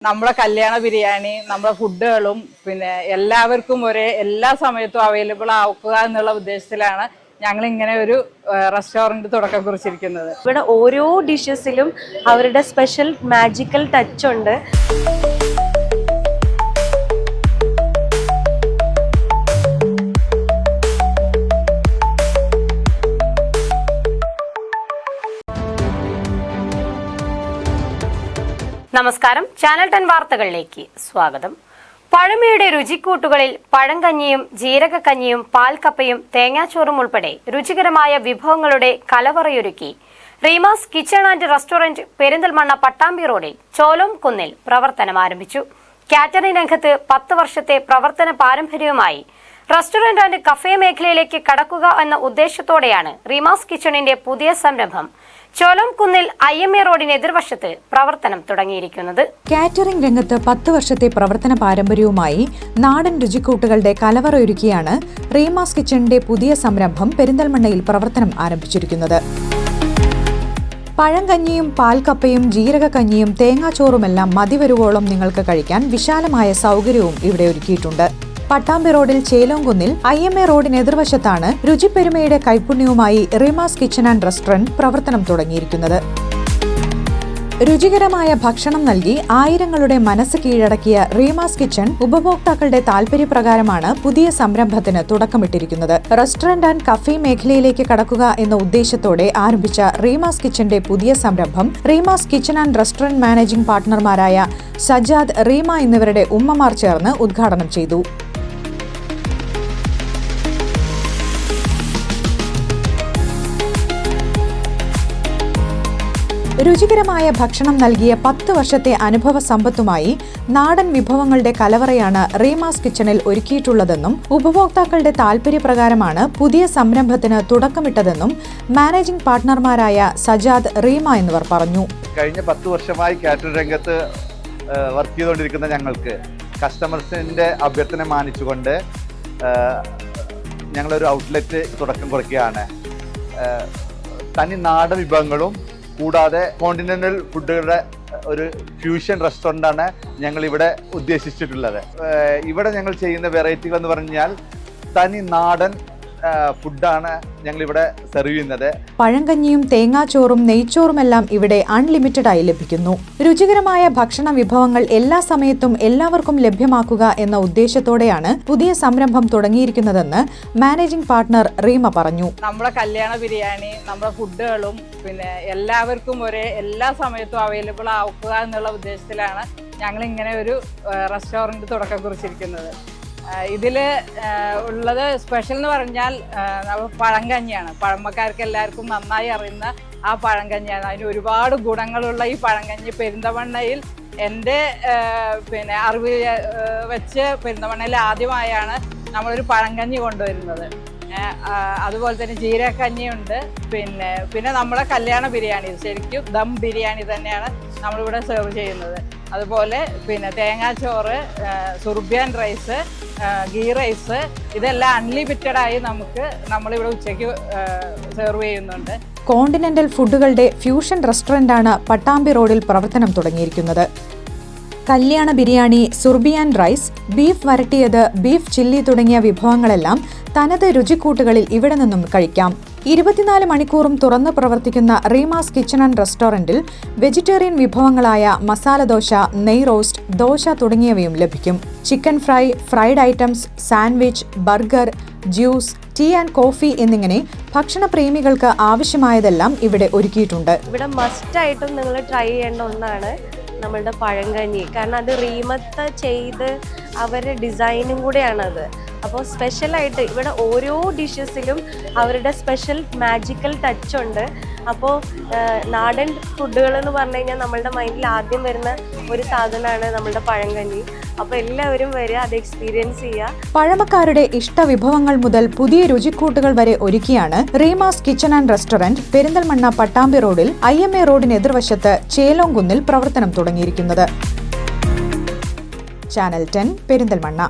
നമ്മുടെ കല്യാണ ബിരിയാണി നമ്മുടെ ഫുഡുകളും പിന്നെ എല്ലാവർക്കും എല്ലാ സമയത്തും അവൈലബിൾ ആക്കുക എന്നുള്ള ഉദ്ദേശത്തിലാണ് ഞങ്ങൾ ഇങ്ങനെ ഒരു റെസ്റ്റോറന്റ് തുടക്കം കുറിച്ചിരിക്കുന്നത്. ഇവിടെ ഓരോ ഡിഷസിലും അവരുടെ സ്പെഷ്യൽ മാജിക്കൽ ടച്ച് ഉണ്ട്. നമസ്കാരം, ചാനൽ 10 വാർത്തകളിലേക്ക് സ്വാഗതം. പഴമയുടെ രുചിക്കൂട്ടുകളിൽ പഴങ്കഞ്ഞിയും ജീരകക്കഞ്ഞിയും പാൽക്കപ്പയും തേങ്ങാച്ചോറും ഉൾപ്പെടെ രുചികരമായ വിഭവങ്ങളുടെ കലവറയൊരുക്കി Reema's kitchen and restaurant Perinthalmanna Pattambi റോഡിൽ ചോലോം കുന്നിൽ പ്രവർത്തനം ആരംഭിച്ചു. കാറ്ററിംഗ് രംഗത്ത് 10 വർഷത്തെ പ്രവർത്തന പാരമ്പര്യവുമായി റെസ്റ്റോറന്റ് ആൻഡ് കഫേ മേഖലയിലേക്ക് കടക്കുക എന്ന ഉദ്ദേശത്തോടെയാണ് റീമാസ് കിച്ചണിന്റെ പുതിയ സംരംഭം ചോലോം കുന്നിൽ IMA റോഡിന് എതിർവശത്ത് പ്രവർത്തനം തുടങ്ങിയിരിക്കുന്നത്. കാറ്ററിംഗ് രംഗത്ത് 10 വർഷത്തെ പ്രവർത്തന പാരമ്പര്യവുമായി നാടൻ രുചിക്കൂട്ടുകളുടെ കലവറയൊരുക്കിയാണ് റീമാസ് കിച്ചണിന്റെ പുതിയ സംരംഭം പെരിന്തൽമണ്ണയിൽ പ്രവർത്തനം ആരംഭിച്ചിരിക്കുന്നത്. പഴങ്കഞ്ഞിയും പാൽക്കപ്പയും ജീരകക്കഞ്ഞിയും തേങ്ങാച്ചോറുമെല്ലാം മതിവരുവോളം നിങ്ങൾക്ക് കഴിക്കാൻ വിശാലമായ സൗകര്യവും ഇവിടെ ഒരുക്കിയിട്ടുണ്ട്. പട്ടാമ്പി റോഡിൽ ചേലോംകുന്നിൽ IMA റോഡിന് എതിർവശത്താണ് രുചിപ്പെരുമയുടെ കൈപുണ്യവുമായി റീമാസ് കിച്ചൺ ആൻഡ് റെസ്റ്റോറന്റ് പ്രവർത്തനം തുടങ്ങിയിരിക്കുന്നത്. രുചികരമായ ഭക്ഷണം നൽകി ആയിരങ്ങളുടെ മനസ്സ് കീഴടക്കിയ റീമാസ് കിച്ചൺ ഉപഭോക്താക്കളുടെ താൽപര്യപ്രകാരമാണ് പുതിയ സംരംഭത്തിന് തുടക്കമിട്ടിരിക്കുന്നത്. റെസ്റ്റോറന്റ് ആൻഡ് കഫേ മേഖലയിലേക്ക് കടക്കുക എന്ന ഉദ്ദേശത്തോടെ ആരംഭിച്ച റീമാസ് കിച്ചന്റെ പുതിയ സംരംഭം Reema's kitchen and restaurant managing പാർട്ട്ണർമാരായ സജാദ്, റീമ എന്നിവരുടെ ഉമ്മമാർ ചേർന്ന് ഉദ്ഘാടനം ചെയ്തു. രുചികരമായ ഭക്ഷണം നൽകിയ 10 വർഷത്തെ അനുഭവ സമ്പത്തുമായി നാടൻ വിഭവങ്ങളുടെ കലവറയാണ് റീമാസ് കിച്ചണിൽ ഒരുക്കിയിട്ടുള്ളതെന്നും ഉപഭോക്താക്കളുടെ താൽപര്യപ്രകാരമാണ് പുതിയ സംരംഭത്തിന് തുടക്കമിട്ടതെന്നും മാനേജിംഗ് പാർട്ട്ണർമാരായ സജാദ്, റീമ എന്നിവർ പറഞ്ഞു. കഴിഞ്ഞ 10 വർഷമായി കാറ്ററിംഗ് രംഗത്ത് വർക്ക് ചെയ്തുകൊണ്ടിരിക്കുന്ന ഞങ്ങൾക്ക് കസ്റ്റമേഴ്സിന്റെ അഭ്യർത്ഥന മാനിച്ചുകൊണ്ട് ഞങ്ങളൊരു ഔട്ട്ലെറ്റ് തുടക്കം കുറിക്കുകയാണ്. തനി നാടൻ വിഭവങ്ങളും കൂടാതെ കോണ്ടിനെന്റൽ ഫുഡുകളുടെ ഒരു ഫ്യൂഷൻ റെസ്റ്റോറൻ്റാണ് ഞങ്ങൾ ഇവിടെ ഉദ്ദേശിച്ചിട്ടുള്ളത്. ഇവിടെ ഞങ്ങൾ ചെയ്യുന്ന വെറൈറ്റികൾ എന്ന് പറഞ്ഞാൽ തനി നാടൻ ഫുഡാണ് ഞങ്ങളിവിടെ സെർവ് ചെയ്യുന്നത്. പഴങ്കഞ്ഞിയും തേങ്ങാച്ചോറും നെയ്ച്ചോറുമെല്ലാം ഇവിടെ അൺലിമിറ്റഡ് ആയി ലഭിക്കുന്നു. രുചികരമായ ഭക്ഷണ വിഭവങ്ങൾ എല്ലാ സമയത്തും എല്ലാവർക്കും ലഭ്യമാക്കുക എന്ന ഉദ്ദേശത്തോടെയാണ് പുതിയ സംരംഭം തുടങ്ങിയിരിക്കുന്നതെന്ന് മാനേജിംഗ് പാർട്ട്ണർ റീമ പറഞ്ഞു. നമ്മുടെ കല്യാണ ബിരിയാണി നമ്മുടെ ഫുഡുകളും പിന്നെ എല്ലാവർക്കും എല്ലാ സമയത്തും അവൈലബിൾ ആക്കുക എന്നുള്ള ഉദ്ദേശത്തിലാണ് ഞങ്ങൾ ഇങ്ങനെ ഒരു റെസ്റ്റോറന്റ് തുടക്കം കുറിച്ചിരിക്കുന്നത്. ഇതിൽ ഉള്ളത് സ്പെഷ്യൽ എന്ന് പറഞ്ഞാൽ പഴങ്കഞ്ഞിയാണ്. പഴമക്കാർക്ക് എല്ലാവർക്കും നന്നായി അറിയുന്ന ആ പഴങ്കഞ്ഞിയാണ്. അതിന് ഒരുപാട് ഗുണങ്ങളുള്ള ഈ പഴങ്കഞ്ഞി പെരിന്തൽമണ്ണയിൽ എൻ്റെ അറിവ് വെച്ച് പെരിന്തൽമണ്ണയിൽ ആദ്യമായാണ് നമ്മളൊരു പഴങ്കഞ്ഞി കൊണ്ടുവരുന്നത്. അതുപോലെ തന്നെ ജീരകക്കഞ്ഞിയുണ്ട്. പിന്നെ നമ്മുടെ കല്യാണ ബിരിയാണി ശരിക്കും ദം ബിരിയാണി തന്നെയാണ് നമ്മളിവിടെ സെർവ് ചെയ്യുന്നത്. അതുപോലെ തേങ്ങാച്ചോറ്, സുർബിയാൻ റൈസ്, ഗീ റൈസ് ഇതെല്ലാം അൺലിമിറ്റഡായി നമ്മളിവിടെ ഉച്ചയ്ക്ക് സെർവ് ചെയ്യുന്നുണ്ട്. കോണ്ടിനെന്റൽ ഫുഡുകളുടെ ഫ്യൂഷൻ റെസ്റ്റോറന്റാണ് പട്ടാമ്പി റോഡിൽ പ്രവർത്തനം തുടങ്ങിയിരിക്കുന്നത്. കല്യാണ ബിരിയാണി, സുർബിയാൻ റൈസ്, ബീഫ് വരട്ടിയത്, ബീഫ് ചില്ലി തുടങ്ങിയ വിഭവങ്ങളെല്ലാം തനത് രുചിക്കൂട്ടുകളിൽ ഇവിടെ നിന്നും കഴിക്കാം. 24 മണിക്കൂറും തുറന്നു പ്രവർത്തിക്കുന്ന റീമാസ് കിച്ചൺ ആൻഡ് റെസ്റ്റോറന്റിൽ വെജിറ്റേറിയൻ വിഭവങ്ങളായ മസാല ദോശ, നെയ് റോസ്റ്റ്, ദോശ തുടങ്ങിയവയും ലഭിക്കും. Chicken fry, fried items, sandwich, burger, juice, tea and coffee എന്നിങ്ങനെ ഭക്ഷണപ്രേമികൾക്ക് ആവശ്യമായതെല്ലാം ഇവിടെ ഒരുക്കിയിട്ടുണ്ട്. ഇവിടെ മസ്റ്റായിട്ടും നിങ്ങൾ ട്രൈ ചെയ്യേണ്ട ഒന്നാണ് നമ്മളുടെ പഴങ്കഞ്ഞി. കാരണം അത് റീമത്ത് ചെയ്ത് അവരുടെ ഡിസൈനും കൂടെയാണത്. അപ്പോൾ സ്പെഷ്യലായിട്ട് ഇവിടെ ഓരോ ഡിഷസിലും അവരുടെ സ്പെഷ്യൽ മാജിക്കൽ ടച്ച് ഉണ്ട്. അപ്പോൾ നാടൻ ഫുഡുകൾ എന്ന് പറഞ്ഞു കഴിഞ്ഞാൽ നമ്മളുടെ മൈൻഡിൽ ആദ്യം വരുന്ന ഒരു സാധനമാണ് നമ്മളുടെ പഴങ്കഞ്ഞി. അപ്പോൾ എല്ലാവരും വരിക, അത് എക്സ്പീരിയൻസ് ചെയ്യുക. പഴമക്കാരുടെ ഇഷ്ടവിഭവങ്ങൾ മുതൽ പുതിയ രുചിക്കൂട്ടുകൾ വരെ ഒരുക്കിയാണ് Reema's kitchen and restaurant Perinthalmanna Pattambi റോഡിൽ IMA റോഡിന് എതിർവശത്ത് ചേലോംകുന്നിൽ പ്രവർത്തനം തുടങ്ങിയിരിക്കുന്നത്. ചാനൽ 10 പെരിന്തൽമണ്ണ.